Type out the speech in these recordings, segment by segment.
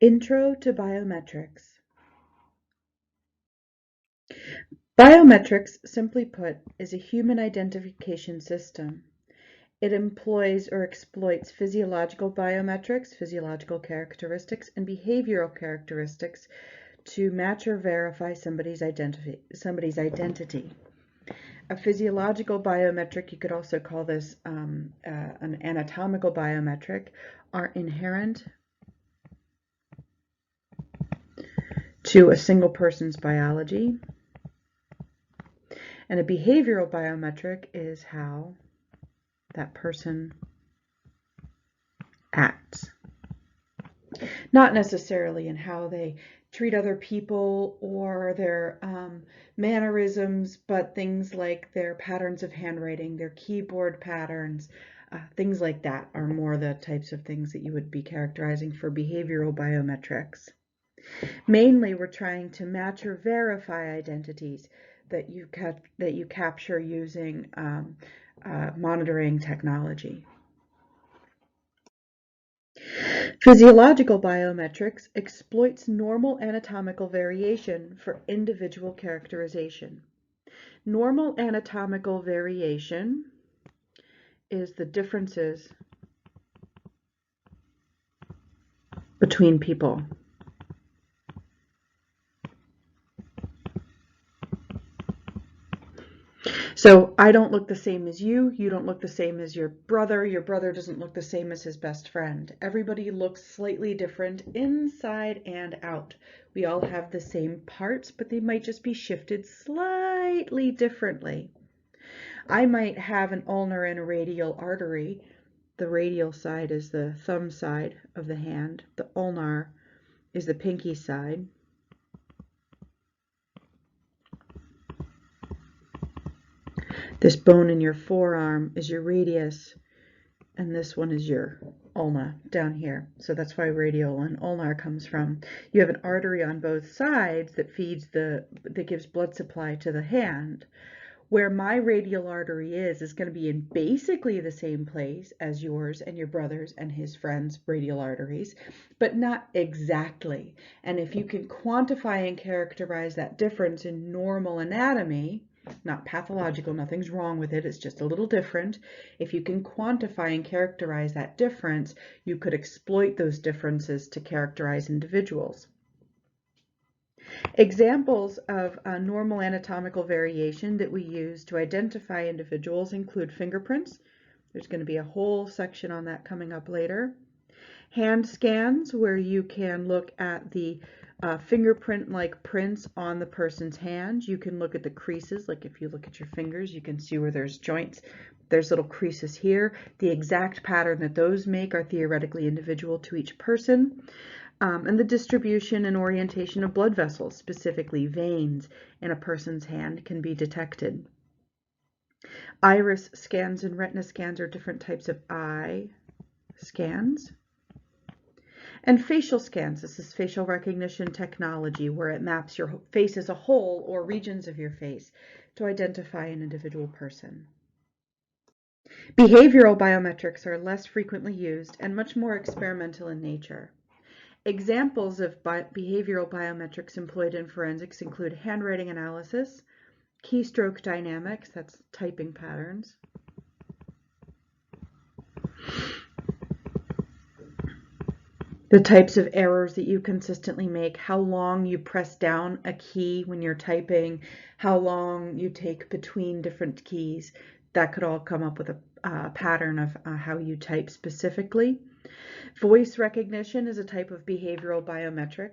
Intro to Biometrics. Biometrics, simply put, is a human identification system. It employs or exploits physiological biometrics, physiological characteristics, and behavioral characteristics to match or verify somebody's identity. A physiological biometric, you could also call this an anatomical biometric, are inherent to a single person's biology. And a behavioral biometric is how that person acts. Not necessarily in how they treat other people or their mannerisms, but things like their patterns of handwriting, their keyboard patterns, things like that are more the types of things that you would be characterizing for behavioral biometrics. Mainly, we're trying to match or verify identities that you capture using monitoring technology. Physiological biometrics exploits normal anatomical variation for individual characterization. Normal anatomical variation is the differences between people. So I don't look the same as you don't look the same as your brother doesn't look the same as his best friend. Everybody looks slightly different inside and out. We all have the same parts, but they might just be shifted slightly differently. I might have an ulnar and a radial artery. The radial side is the thumb side of the hand. The ulnar is the pinky side. This bone in your forearm is your radius, and this one is your ulna down here. So that's why radial and ulnar comes from. You have an artery on both sides that gives blood supply to the hand. Where my radial artery is going to be in basically the same place as yours and your brother's and his friend's radial arteries, but not exactly. And if you can quantify and characterize that difference in normal anatomy, not pathological, nothing's wrong with it, it's just a little different. If you can quantify and characterize that difference, you could exploit those differences to characterize individuals. Examples of normal anatomical variation that we use to identify individuals include fingerprints. There's going to be a whole section on that coming up later. Hand scans, where you can look at the fingerprint-like prints on the person's hand. You can look at the creases, like if you look at your fingers, you can see where there's joints. There's little creases here. The exact pattern that those make are theoretically individual to each person. And the distribution and orientation of blood vessels, specifically veins, in a person's hand can be detected. Iris scans and retina scans are different types of eye scans. And facial scans, this is facial recognition technology where it maps your face as a whole or regions of your face to identify an individual person. Behavioral biometrics are less frequently used and much more experimental in nature. Examples of behavioral biometrics employed in forensics include handwriting analysis, keystroke dynamics, that's typing patterns, the types of errors that you consistently make, how long you press down a key when you're typing, how long you take between different keys. That could all come up with a pattern of how you type specifically. Voice recognition is a type of behavioral biometric.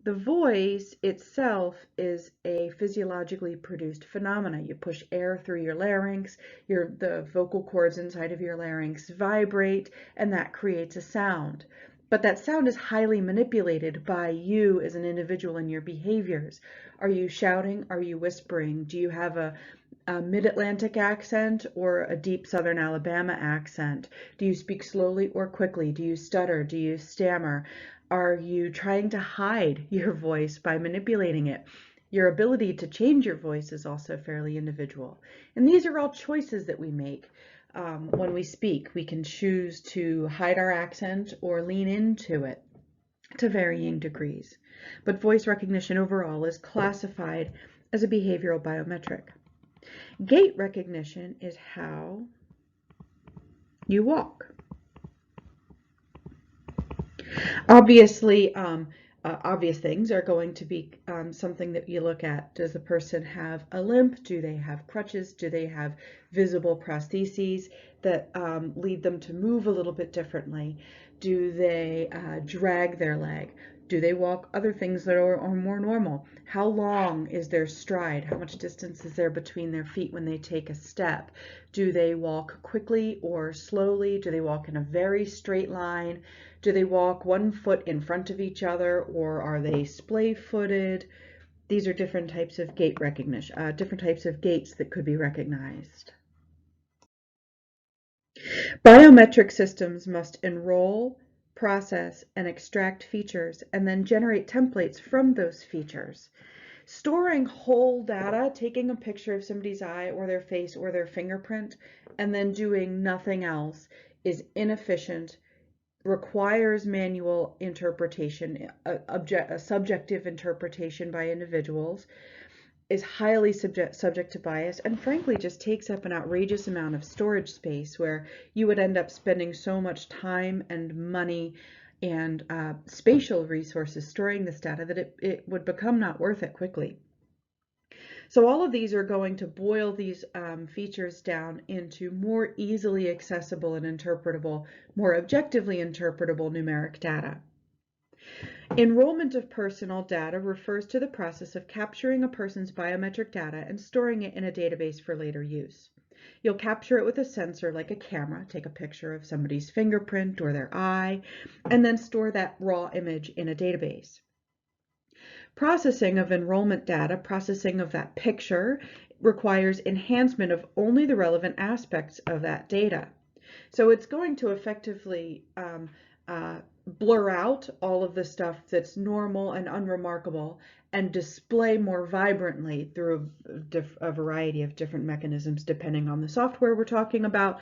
The voice itself is a physiologically produced phenomena. You push air through your larynx, the vocal cords inside of your larynx vibrate, and that creates a sound. But that sound is highly manipulated by you as an individual in your behaviors. Are you shouting? Are you whispering? Do you have a mid-Atlantic accent or a deep Southern Alabama accent? Do you speak slowly or quickly? Do you stutter? Do you stammer? Are you trying to hide your voice by manipulating it? Your ability to change your voice is also fairly individual. And these are all choices that we make. When we speak, we can choose to hide our accent or lean into it. to varying degrees. But voice recognition overall is classified as a behavioral biometric. Gait recognition is how you walk. Obviously, obvious things are going to be something that you look at. Does the person have a limp? Do they have crutches? Do they have visible prostheses that lead them to move a little bit differently? Do they drag their leg? Do they walk other things that are more normal? How long is their stride? How much distance is there between their feet when they take a step? Do they walk quickly or slowly? Do they walk in a very straight line? Do they walk one foot in front of each other, or are they splay-footed? These are different types of gait recognition, different types of gaits that could be recognized. Biometric systems must enroll, process, and extract features, and then generate templates from those features. Storing whole data, taking a picture of somebody's eye or their face or their fingerprint, and then doing nothing else is inefficient, requires manual interpretation, a subjective interpretation by individuals, is highly subject to bias, and frankly just takes up an outrageous amount of storage space where you would end up spending so much time and money and spatial resources storing this data that it would become not worth it quickly. So all of these are going to boil these features down into more easily accessible and interpretable, more objectively interpretable numeric data. Enrollment of personal data refers to the process of capturing a person's biometric data and storing it in a database for later use. You'll capture it with a sensor like a camera, take a picture of somebody's fingerprint or their eye, and then store that raw image in a database. Processing of enrollment data, processing of that picture, requires enhancement of only the relevant aspects of that data. So it's going to effectively blur out all of the stuff that's normal and unremarkable and display more vibrantly through a variety of different mechanisms depending on the software we're talking about,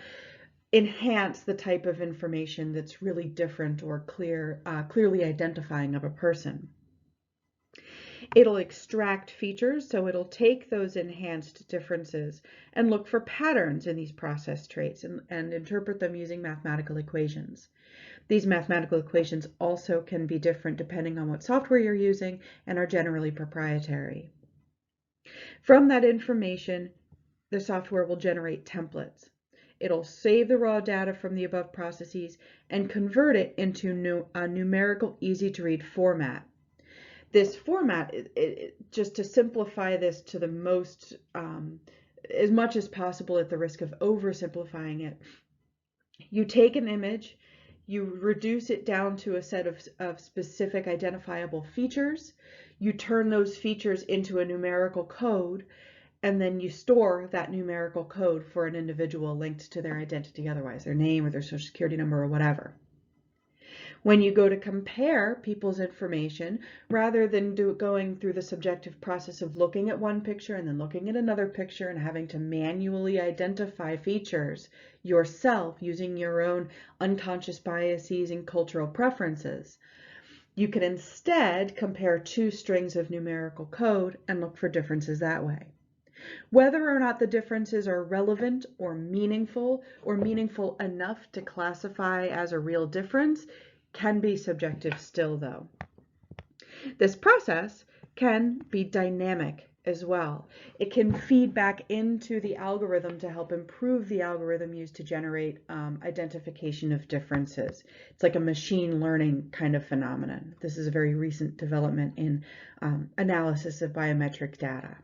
enhance the type of information that's really different or clearly identifying of a person. It'll extract features, so it'll take those enhanced differences and look for patterns in these process traits and interpret them using mathematical equations. These mathematical equations also can be different depending on what software you're using and are generally proprietary. From that information, the software will generate templates. It'll save the raw data from the above processes and convert it into a numerical, easy-to-read format. This format, just to simplify this to the most, as much as possible at the risk of oversimplifying it, you take an image, you reduce it down to a set of specific identifiable features, you turn those features into a numerical code, and then you store that numerical code for an individual linked to their identity otherwise, their name or their social security number or whatever. When you go to compare people's information, rather than going through the subjective process of looking at one picture and then looking at another picture and having to manually identify features yourself using your own unconscious biases and cultural preferences, you can instead compare two strings of numerical code and look for differences that way. Whether or not the differences are relevant or meaningful enough to classify as a real difference can be subjective still, though. This process can be dynamic as well. It can feed back into the algorithm to help improve the algorithm used to generate identification of differences. It's like a machine learning kind of phenomenon. This is a very recent development in analysis of biometric data.